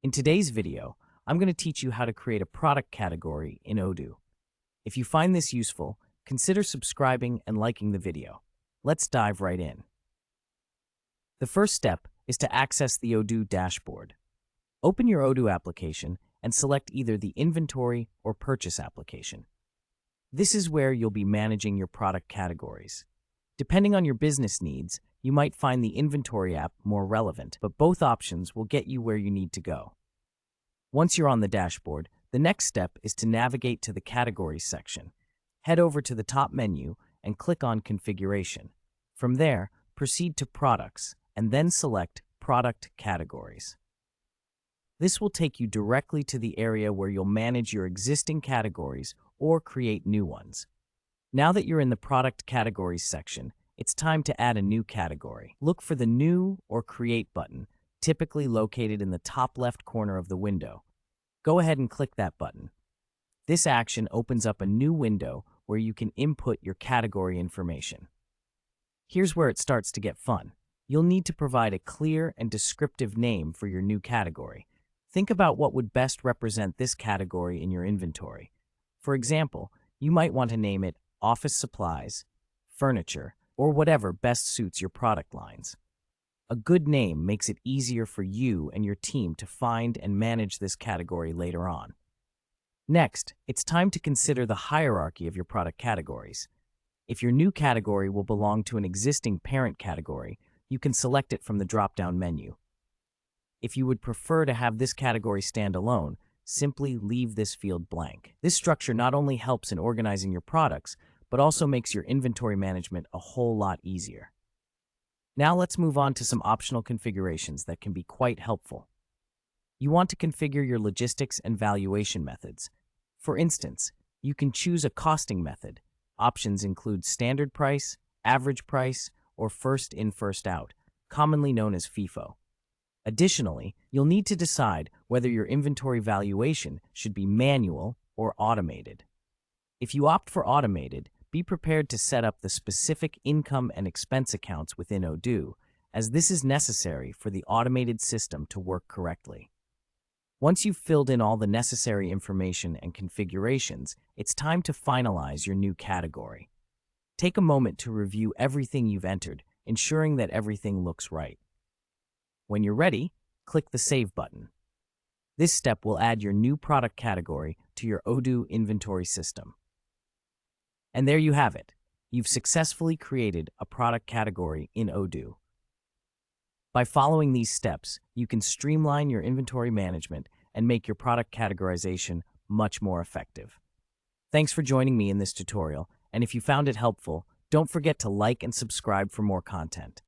In today's video, I'm going to teach you how to create a product category in Odoo. If you find this useful, consider subscribing and liking the video. Let's dive right in. The first step is to access the Odoo dashboard. Open your Odoo application and select either the Inventory or Purchase application. This is where you'll be managing your product categories. Depending on your business needs, you might find the Inventory app more relevant, but both options will get you where you need to go. Once you're on the dashboard, the next step is to navigate to the Categories section. Head over to the top menu and click on Configuration. From there, proceed to Products and then select Product Categories. This will take you directly to the area where you'll manage your existing categories or create new ones. Now that you're in the Product Categories section, it's time to add a new category. Look for the New or Create button, typically located in the top left corner of the window. Go ahead and click that button. This action opens up a new window where you can input your category information. Here's where it starts to get fun. You'll need to provide a clear and descriptive name for your new category. Think about what would best represent this category in your inventory. For example, you might want to name it Office Supplies, Furniture, or whatever best suits your product lines. A good name makes it easier for you and your team to find and manage this category later on. Next, it's time to consider the hierarchy of your product categories. If your new category will belong to an existing parent category, you can select it from the drop-down menu. If you would prefer to have this category stand alone, simply leave this field blank. This structure not only helps in organizing your products, but also makes your inventory management a whole lot easier. Now let's move on to some optional configurations that can be quite helpful. You want to configure your logistics and valuation methods. For instance, you can choose a costing method. Options include standard price, average price, or first in, first out, commonly known as FIFO. Additionally, you'll need to decide whether your inventory valuation should be manual or automated. If you opt for automated, be prepared to set up the specific income and expense accounts within Odoo, as this is necessary for the automated system to work correctly. Once you've filled in all the necessary information and configurations, it's time to finalize your new category. Take a moment to review everything you've entered, ensuring that everything looks right. When you're ready, click the Save button. This step will add your new product category to your Odoo inventory system. And there you have it. You've successfully created a product category in Odoo. By following these steps, you can streamline your inventory management and make your product categorization much more effective. Thanks for joining me in this tutorial, and if you found it helpful, don't forget to like and subscribe for more content.